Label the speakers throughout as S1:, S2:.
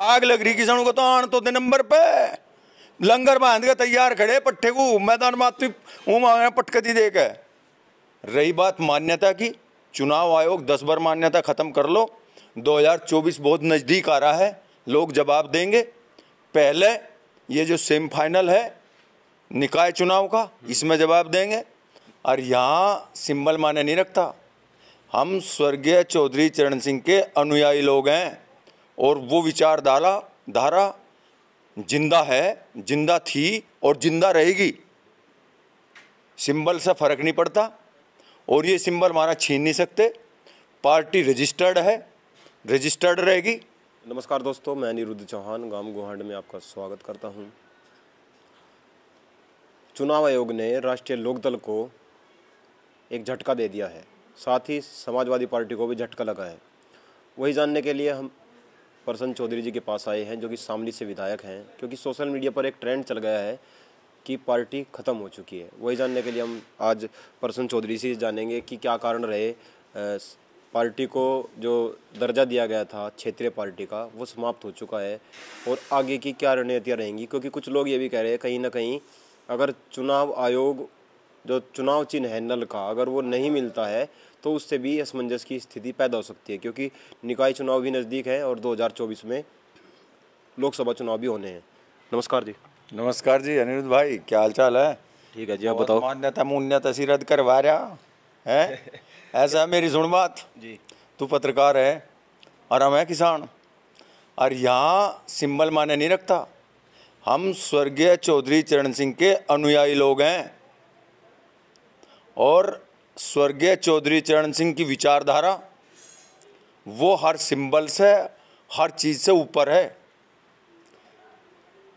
S1: आग लग रही किसानों को तो आन तो दे नंबर पे लंगर बांध के तैयार खड़े पट्टे को मैदान में पटकती दे के। रही बात मान्यता की, चुनाव आयोग 10 बार मान्यता खत्म कर लो। 2024 बहुत नज़दीक आ रहा है, लोग जवाब देंगे। पहले ये जो सेमीफाइनल है निकाय चुनाव का, इसमें जवाब देंगे। और यहाँ सिंबल माने नहीं रखता। हम स्वर्गीय चौधरी चरण सिंह के अनुयायी लोग हैं और वो धारा जिंदा है, जिंदा थी और जिंदा रहेगी। सिंबल से फर्क नहीं पड़ता और ये सिंबल हमारा छीन नहीं सकते। पार्टी रजिस्टर्ड है, रजिस्टर्ड रहेगी।
S2: नमस्कार दोस्तों, मैं अनिरुद्ध चौहान गांव गोहांड में आपका स्वागत करता हूं। चुनाव आयोग ने राष्ट्रीय लोकदल को एक झटका दे दिया है, साथ ही समाजवादी पार्टी को भी झटका लगा है। वही जानने के लिए हम प्रसन्न चौधरी जी के पास आए हैं, जो कि शामली से विधायक हैं, क्योंकि सोशल मीडिया पर एक ट्रेंड चल गया है कि पार्टी ख़त्म हो चुकी है। वही जानने के लिए हम आज प्रसन्न चौधरी से जानेंगे कि क्या कारण रहे, पार्टी को जो दर्जा दिया गया था क्षेत्रीय पार्टी का वो समाप्त हो चुका है और आगे की क्या रणनीतियाँ रहेंगी। क्योंकि कुछ लोग ये भी कह रहे हैं कहीं ना कहीं अगर चुनाव आयोग जो चुनाव चिन्ह है नल का, अगर वो नहीं मिलता है तो उससे भी असमंजस की स्थिति पैदा हो सकती है, क्योंकि निकाय चुनाव भी नज़दीक है और 2024 में लोकसभा चुनाव भी होने हैं। नमस्कार जी।
S1: नमस्कार जी अनिरुद्ध भाई, क्या हाल चाल है?
S2: ठीक है जी, आप बताओ।
S1: मान्यता मून्यता सी रद्द करवा रहा है ऐसा मेरी सुन बात
S2: जी।
S1: तू पत्रकार है और हम है किसान, और यहाँ सिंबल माने नहीं रखता। हम स्वर्गीय चौधरी चरण सिंह के अनुयायी लोग हैं और स्वर्गीय चौधरी चरण सिंह की विचारधारा वो हर सिंबल से, हर चीज़ से ऊपर है।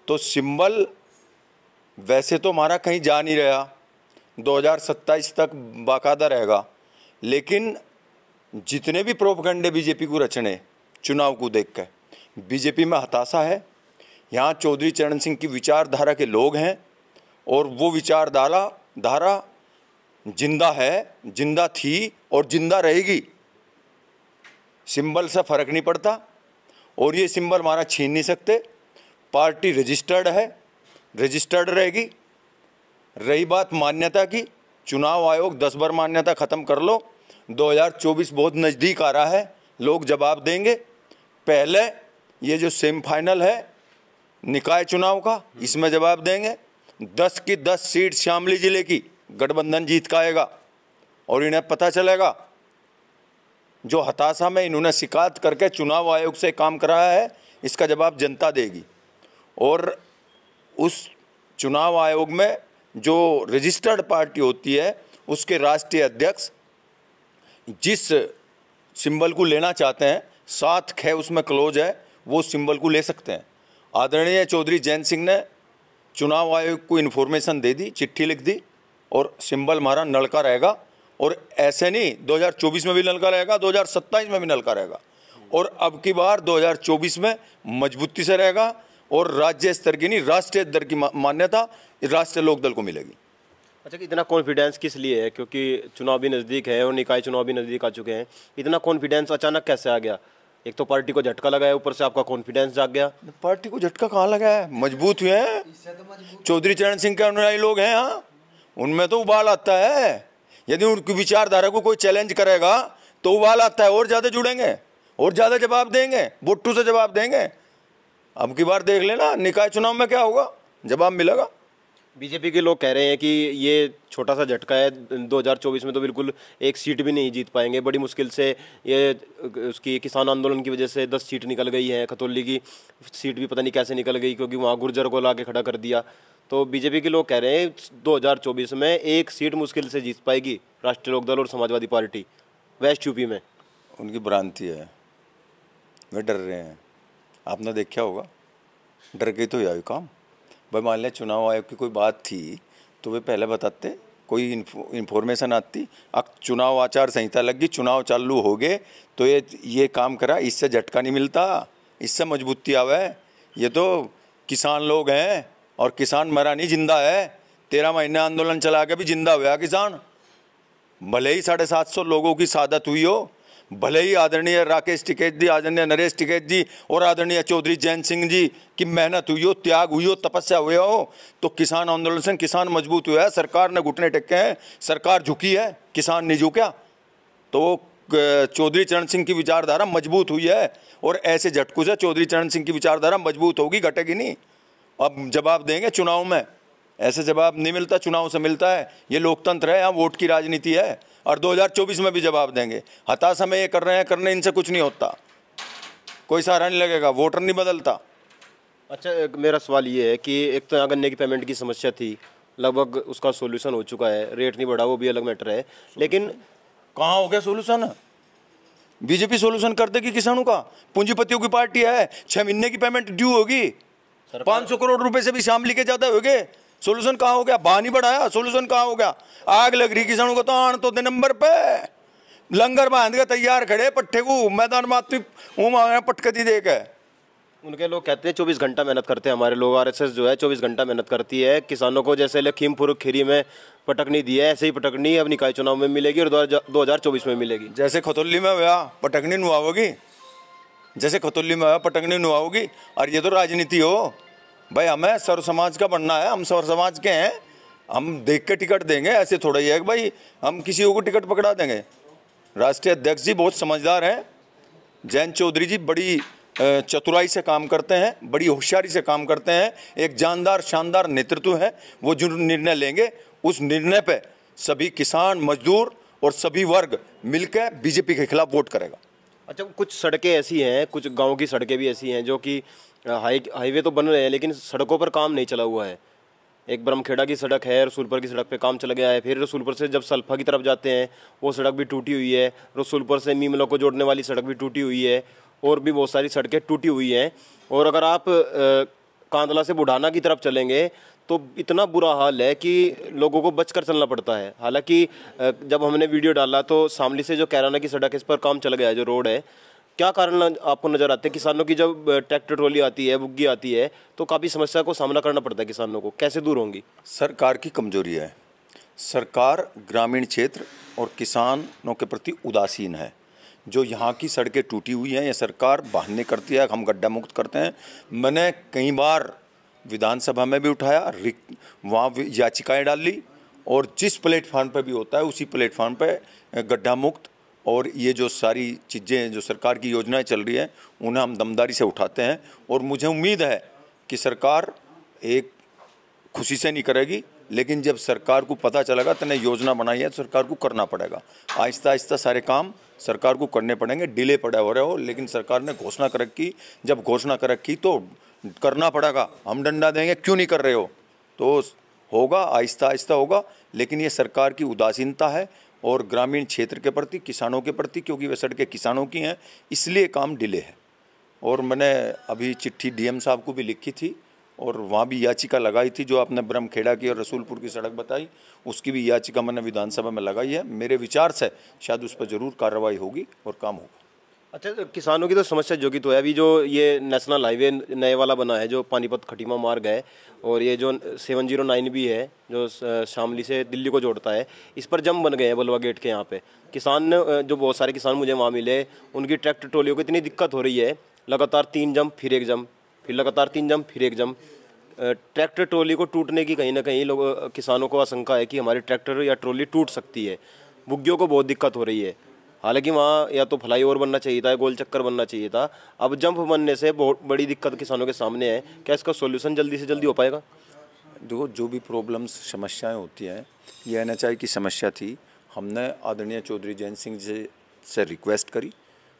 S1: तो सिंबल वैसे तो हमारा कहीं जा नहीं रहा, 2027 तक बाकायदा रहेगा, लेकिन जितने भी प्रोपगंडे बीजेपी को रचने चुनाव को देख कर, बीजेपी में हताशा है। यहाँ चौधरी चरण सिंह की विचारधारा के लोग हैं और वो विचारधारा जिंदा है, जिंदा थी और जिंदा रहेगी। सिंबल से फर्क नहीं पड़ता और ये सिंबल हमारा छीन नहीं सकते। पार्टी रजिस्टर्ड है, रजिस्टर्ड रहेगी। रही बात मान्यता की, चुनाव आयोग 10 बार मान्यता खत्म कर लो। 2024 बहुत नज़दीक आ रहा है, लोग जवाब देंगे। पहले ये जो सेमीफाइनल है निकाय चुनाव का, इसमें जवाब देंगे। 10 की 10 सीट शामली जिले की गठबंधन जीत का आएगा और इन्हें पता चलेगा जो हताशा में इन्होंने शिकायत करके चुनाव आयोग से काम कराया है, इसका जवाब जनता देगी। और उस चुनाव आयोग में जो रजिस्टर्ड पार्टी होती है उसके राष्ट्रीय अध्यक्ष जिस सिंबल को लेना चाहते हैं, 7 ख उसमें क्लोज है, वो सिंबल को ले सकते हैं। आदरणीय चौधरी जैन सिंह ने चुनाव आयोग को इन्फॉर्मेशन दे दी, चिट्ठी लिख दी और सिंबल हमारा नल का रहेगा। और ऐसे नहीं 2024 में भी नल का रहेगा, 2027 में भी नल का रहेगा और अब की बार 2024 में मजबूती से रहेगा और राज्य स्तर की नहीं राष्ट्रीय स्तर की मान्यता राष्ट्रीय लोकदल को मिलेगी।
S2: अच्छा, कि इतना कॉन्फिडेंस किस लिए है? क्योंकि चुनाव भी नज़दीक है और निकाय चुनाव भी नज़दीक आ चुके हैं। इतना कॉन्फिडेंस अचानक कैसे आ गया? एक तो पार्टी को झटका लगा है, ऊपर से आपका कॉन्फिडेंस जाग गया।
S1: पार्टी को झटका कहाँ लगा है? मजबूत हुए हैं, चौधरी चरण सिंह के अनुयायी लोग हैं। हाँ, उनमें तो उबाल आता है। यदि उनकी विचारधारा को कोई चैलेंज करेगा तो उबाल आता है और ज़्यादा जुड़ेंगे और ज़्यादा जवाब देंगे, बुट्टू से जवाब देंगे। अब की बार देख लेना निकाय चुनाव में क्या होगा, जवाब मिलेगा।
S2: बीजेपी के लोग कह रहे हैं कि ये छोटा सा झटका है, 2024 में तो बिल्कुल एक सीट भी नहीं जीत पाएंगे। बड़ी मुश्किल से ये उसकी किसान आंदोलन की वजह से 10 सीट निकल गई है। खतौली की सीट भी पता नहीं कैसे निकल गई, क्योंकि वहाँ गुर्जर को ला के खड़ा कर दिया। तो बीजेपी के लोग कह रहे हैं 2024 में एक सीट मुश्किल से जीत पाएगी राष्ट्रीय लोकदल और समाजवादी पार्टी वेस्ट यूपी में।
S1: उनकी भ्रांति है, वे डर रहे हैं। आपने देखा होगा, डर के तो यही काम। भाई मान लिया चुनाव आयोग की कोई बात थी तो वे पहले बताते, कोई इन्फॉर्मेशन आती। अब चुनाव आचार संहिता लग गई, चुनाव चालू हो गए तो ये काम करा, इससे झटका नहीं मिलता, इससे मजबूती आवे। ये तो किसान लोग हैं और किसान मरा नहीं, जिंदा है। 13 महीने आंदोलन चला के भी जिंदा हुआ किसान। भले ही 750 लोगों की शहादत हुई हो, भले ही आदरणीय राकेश टिकैत जी, आदरणीय नरेश टिकैत जी और आदरणीय चौधरी जैन सिंह जी की मेहनत हुई हो, त्याग हुई हो, तपस्या हुई हो, तो किसान आंदोलन से किसान मजबूत हुआ है। सरकार ने घुटने टेके हैं, सरकार झुकी है, किसान नहीं झुका। तो चौधरी चरण सिंह की विचारधारा मजबूत हुई है और ऐसे झटकों से चौधरी चरण सिंह की विचारधारा मजबूत होगी, घटेगी नहीं। अब जवाब देंगे चुनाव में, ऐसे जवाब नहीं मिलता, चुनाव से मिलता है। ये लोकतंत्र है, यहाँ वोट की राजनीति है और 2024 में भी जवाब देंगे। हताशा में ये कर रहे हैं, करने इनसे कुछ नहीं होता, कोई सहारा नहीं लगेगा, वोटर नहीं बदलता।
S2: अच्छा, मेरा सवाल ये है कि एक तो यहाँ गन्ने की पेमेंट की समस्या थी, लगभग उसका सोल्यूशन हो चुका है, रेट नहीं बढ़ा वो भी अलग मैटर है, लेकिन
S1: कहाँ हो गया सोल्यूशन? बीजेपी सोल्यूशन कर देगी किसानों का, पूंजीपतियों की पार्टी है। 6 महीने की पेमेंट ड्यू होगी, 500 करोड़ रुपए से भी शामिल के ज्यादा हो गए। सोल्यूशन कहाँ हो गया? बहा नहीं बढ़ाया, सोल्यूशन कहाँ हो गया? आग लग रही किसानों को, तो आन तो दे नंबर पे लंगर बांध के तैयार खड़े, पट्टे को मैदान में पटकती दे के।
S2: उनके लोग कहते हैं 24 घंटा मेहनत करते हैं हमारे लोग, आरएसएस जो है 24 घंटा मेहनत करती है किसानों को। जैसे लखीमपुर खीरी में पटकनी दी है, ऐसे ही पटकनी अब निकाय चुनाव में मिलेगी और 2024 में मिलेगी।
S1: जैसे खतौली में हुआ पटकनी नुआ होगी, जैसे खतौली में हुआ पटकनी नुआ होगी। और ये तो राजनीति हो भाई, हमें सर्व समाज का बनना है, हम सर्व समाज के हैं, हम देख के टिकट देंगे। ऐसे थोड़ा ही है कि भाई हम किसी को टिकट पकड़ा देंगे। राष्ट्रीय अध्यक्ष जी बहुत समझदार हैं, जैन चौधरी जी बड़ी चतुराई से काम करते हैं, बड़ी होशियारी से काम करते हैं, एक जानदार शानदार नेतृत्व है। वो जो निर्णय लेंगे उस निर्णय पे सभी किसान, मजदूर और सभी वर्ग मिलकर बीजेपी के खिलाफ वोट करेगा।
S2: अच्छा, कुछ सड़कें ऐसी हैं, कुछ गांव की सड़कें भी ऐसी हैं जो कि हाईवे तो बन रहे हैं लेकिन सड़कों पर काम नहीं चला हुआ है। एक ब्रह्मखेड़ा की सड़क है, रसूलपुर की सड़क पे काम चल गया है, फिर रसूलपुर से जब सल्फा की तरफ जाते हैं वो सड़क भी टूटी हुई है, रसूलपुर से मीमलो को जोड़ने वाली सड़क भी टूटी हुई है, और भी बहुत सारी सड़कें टूटी हुई हैं। और अगर आप कांदला से बुढ़ाना की तरफ चलेंगे तो इतना बुरा हाल है कि लोगों को बचकर चलना पड़ता है। हालांकि जब हमने वीडियो डाला तो शामली से जो कैराना की सड़क है इस पर काम चल गया है, जो रोड है। क्या कारण आपको नज़र आते हैं? किसानों की जब ट्रैक्टर ट्रॉली आती है, बुग्गी आती है, तो काफ़ी समस्या को सामना करना पड़ता है किसानों को, कैसे दूर होंगी?
S1: सरकार की कमजोरी है, सरकार ग्रामीण क्षेत्र और किसानों के प्रति उदासीन है। जो यहाँ की सड़कें टूटी हुई हैं ये सरकार बहाने करती है, हम गड्ढा मुक्त करते हैं। मैंने कई बार विधानसभा में भी उठाया, वहाँ याचिकाएं डाली, और जिस प्लेटफार्म पे भी होता है उसी प्लेटफार्म पे गड्ढा मुक्त और ये जो सारी चीज़ें जो सरकार की योजनाएं चल रही हैं उन्हें हम दमदारी से उठाते हैं। और मुझे उम्मीद है कि सरकार एक खुशी से नहीं करेगी, लेकिन जब सरकार को पता चलेगा तो योजना बनाई है तो सरकार को करना पड़ेगा। आहिस्ता आहिस्ता सारे काम सरकार को करने पड़ेंगे, डिले पड़ा हो रहे हो, लेकिन सरकार ने घोषणा कर रखी, जब घोषणा कर रखी तो करना पड़ेगा। हम डंडा देंगे क्यों नहीं कर रहे हो, तो होगा, आहिस्ता आहिस्ता होगा। लेकिन ये सरकार की उदासीनता है और ग्रामीण क्षेत्र के प्रति, किसानों के प्रति, क्योंकि वे सड़कें किसानों की हैं, इसलिए काम डिले है। और मैंने अभी चिट्ठी डीएम साहब को भी लिखी थी और वहाँ भी याचिका लगाई थी। जो आपने ब्रह्मखेड़ा की और रसूलपुर की सड़क बताई उसकी भी याचिका मैंने विधानसभा में लगाई है। मेरे विचार से शायद उस पर ज़रूर कार्रवाई होगी और काम होगा।
S2: अच्छा, किसानों की तो समस्या जो कि तो है, अभी जो ये नेशनल हाईवे नए वाला बना है जो पानीपत खटीमा मार्ग है, और ये जो 709 भी है जो शामली से दिल्ली को जोड़ता है, इस पर जम बन गए हैं बलवा गेट के यहाँ पे। किसान जो बहुत सारे किसान मुझे वहाँ मिले, उनकी ट्रैक्टर ट्रॉलियों को इतनी दिक्कत हो रही है, लगातार 3 जम फिर 1 जम, फिर लगातार 3 जम फिर 1 जम। ट्रैक्टर ट्रॉली को टूटने की कहीं ना कहीं लोग किसानों को आशंका है कि हमारी ट्रैक्टर या ट्रॉली टूट सकती है। बुग्गियों को बहुत दिक्कत हो रही है। हालांकि वहाँ या तो फ्लाईओवर बनना चाहिए था, गोल चक्कर बनना चाहिए था, अब जंप बनने से बहुत बड़ी दिक्कत किसानों के सामने है। क्या इसका सॉल्यूशन जल्दी से जल्दी हो पाएगा?
S1: देखो, जो भी प्रॉब्लम्स, समस्याएं होती हैं, ये एनएचआई की समस्या थी। हमने आदरणीय चौधरी जैन सिंह जी से रिक्वेस्ट करी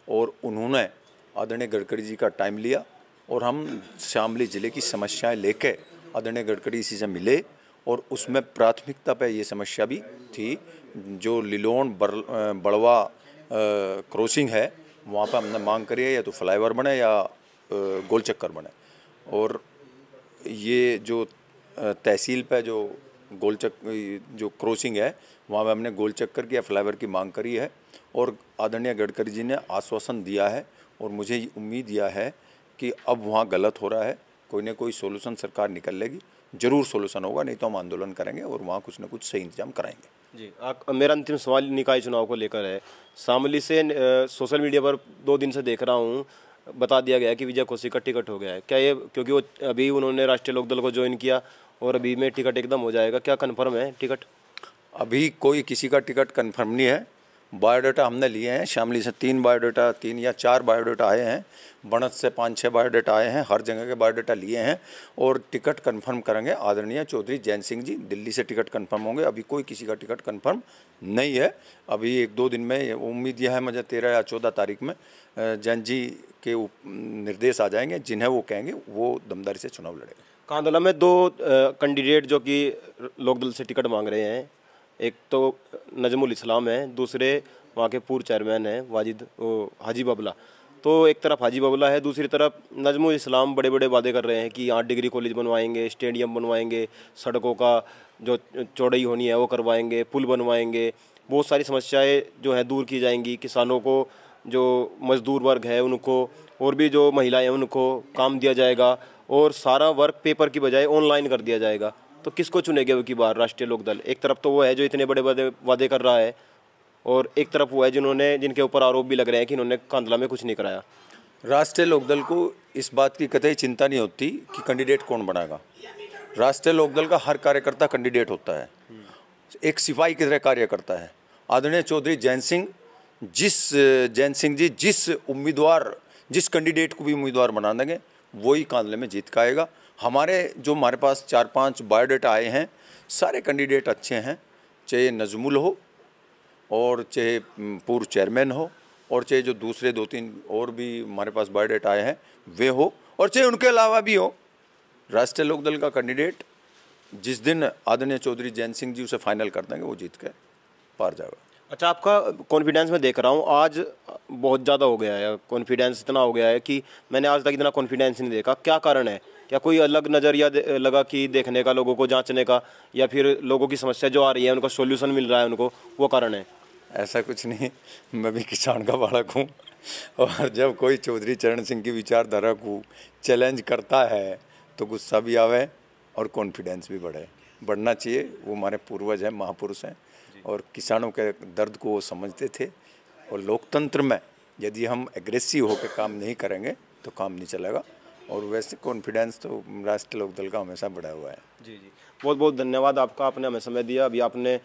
S1: और उन्होंने आदरणीय गडकरी जी का टाइम लिया और हम शामली ज़िले की समस्याएं लेके आदरणीय गडकरी जी से मिले और उसमें प्राथमिकता पे ये समस्या भी थी। जो लिलोन बड़वा क्रॉसिंग है वहाँ पर हमने मांग करी है या तो फ्लाईओवर बने या गोल चक्कर बने। और ये जो तहसील पे जो गोल चक्कर जो क्रॉसिंग है वहाँ पे हमने गोल चक्कर की या फ्लाईओवर की मांग करी है और आदरणीय गडकरी जी ने आश्वासन दिया है और मुझे उम्मीद यह है कि अब वहाँ गलत हो रहा है, कोई ना कोई सोल्यूशन सरकार निकल लेगी जरूर सोल्यूशन होगा, नहीं तो हम आंदोलन करेंगे और वहाँ कुछ ना कुछ सही इंतजाम कराएंगे।
S2: जी, मेरा अंतिम सवाल निकाय चुनाव को लेकर है। शामली से सोशल मीडिया पर 2 दिन से देख रहा हूँ, बता दिया गया कि विजय कौशिक का टिकट हो गया है। क्या ये क्योंकि वो अभी उन्होंने राष्ट्रीय लोकदल को ज्वाइन किया और अभी में टिकट एकदम हो जाएगा, क्या कन्फर्म है टिकट?
S1: अभी कोई किसी का टिकट कंफर्म नहीं है। बायोडाटा हमने लिए हैं, शामली से 3 बायोडाटा, 3 या 4 बायोडाटा आए हैं, बनत से 5-6 बायोडाटा आए हैं, हर जगह के बायोडाटा लिए हैं और टिकट कंफर्म करेंगे आदरणीय चौधरी जैन सिंह जी। दिल्ली से टिकट कंफर्म होंगे, अभी कोई किसी का टिकट कंफर्म नहीं है। अभी 1-2 दिन में उम्मीद यह है, मुझे 13 या 14 तारीख में जैन जी के निर्देश आ जाएंगे, जिन्हें वो कहेंगे वो दमदारी से चुनाव लड़ेगा।
S2: कांधला में 2 कैंडिडेट जो कि लोकदल से टिकट मांग रहे हैं, एक तो नजमुल इस्लाम है, दूसरे वहाँ के पूर्व चेयरमैन हैं वाजिद हाजी बबला। तो एक तरफ हाजी बबला है, दूसरी तरफ नजमुल इस्लाम बड़े बड़े वादे कर रहे हैं कि 8 डिग्री कॉलेज बनवाएंगे, स्टेडियम बनवाएंगे, सड़कों का जो चौड़ाई होनी है वो करवाएंगे, पुल बनवाएंगे, बहुत सारी समस्याएं जो है दूर की जाएंगी। किसानों को, जो मजदूर वर्ग है उनको, और भी जो महिलाएं हैं उनको काम दिया जाएगा और सारा वर्क पेपर की बजाय ऑनलाइन कर दिया जाएगा। तो किसको चुनेंगे वो की बार राष्ट्रीय लोकदल? एक तरफ तो वो है जो इतने बड़े वादे कर रहा है और एक तरफ वो है जिनके ऊपर आरोप भी लग रहे हैं कि इन्होंने कांधला में कुछ नहीं कराया।
S1: राष्ट्रीय लोकदल को इस बात की कतई चिंता नहीं होती कि कैंडिडेट कौन बनाएगा। राष्ट्रीय लोकदल का हर कार्यकर्ता कैंडिडेट होता है, एक सिपाही की तरह कार्य करता है। आदरणीय चौधरी जैन सिंह जी जिस उम्मीदवार, जिस कैंडिडेट को भी उम्मीदवार बना देंगे वही कांधले में जीत का आएगा। हमारे पास 4-5 बायोडाटा आए हैं, सारे कैंडिडेट अच्छे हैं, चाहे नजमुल हो और चाहे पूर्व चेयरमैन हो और चाहे जो दूसरे 2-3 और भी हमारे पास बायोडाटा आए हैं वे हो, और चाहे उनके अलावा भी हो। राष्ट्रीय लोकदल का कैंडिडेट जिस दिन आदरणीय चौधरी जैन सिंह जी उसे फाइनल कर देंगे वो जीत के पार जाएगा।
S2: अच्छा, आपका कॉन्फिडेंस मैं देख रहा हूँ आज बहुत ज़्यादा हो गया है, कॉन्फिडेंस इतना हो गया है कि मैंने आज तक इतना कॉन्फिडेंस नहीं देखा। क्या कारण है? क्या कोई अलग नज़रिया लगा कि देखने का, लोगों को जांचने का, या फिर लोगों की समस्या जो आ रही है उनका सॉल्यूशन मिल रहा है उनको, वो कारण है?
S1: ऐसा कुछ नहीं, मैं भी किसान का बालक हूँ और जब कोई चौधरी चरण सिंह की विचारधारा को चैलेंज करता है तो गुस्सा भी आवे और कॉन्फिडेंस भी बढ़ना चाहिए। वो हमारे पूर्वज हैं, महापुरुष हैं और किसानों के दर्द को वो समझते थे। और लोकतंत्र में यदि हम एग्रेसिव होकर काम नहीं करेंगे तो काम नहीं चलेगा, और वैसे कॉन्फिडेंस तो राष्ट्रीय लोकदल का हमेशा बढ़ा हुआ है।
S2: जी, बहुत बहुत धन्यवाद आपका, आपने हमें समय दिया। अभी आपने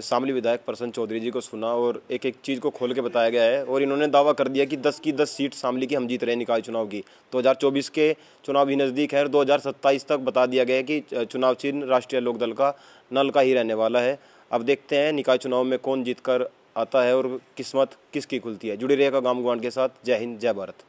S2: शामली विधायक प्रसन्न चौधरी जी को सुना और एक एक चीज़ को खोल के बताया गया है, और इन्होंने दावा कर दिया कि 10 की 10 सीट शामली की हम जीत रहे हैं निकाय चुनाव की। 2024 के चुनाव भी नज़दीक है और 2027 तक बता दिया गया है कि चुनाव चिन्ह राष्ट्रीय लोकदल का नल का ही रहने वाला है। अब देखते हैं निकाय चुनाव में कौन जीत कर आता है और किस्मत किसकी खुलती है। जुड़े रहिएगा गांव गवांड के साथ। जय हिंद, जय भारत।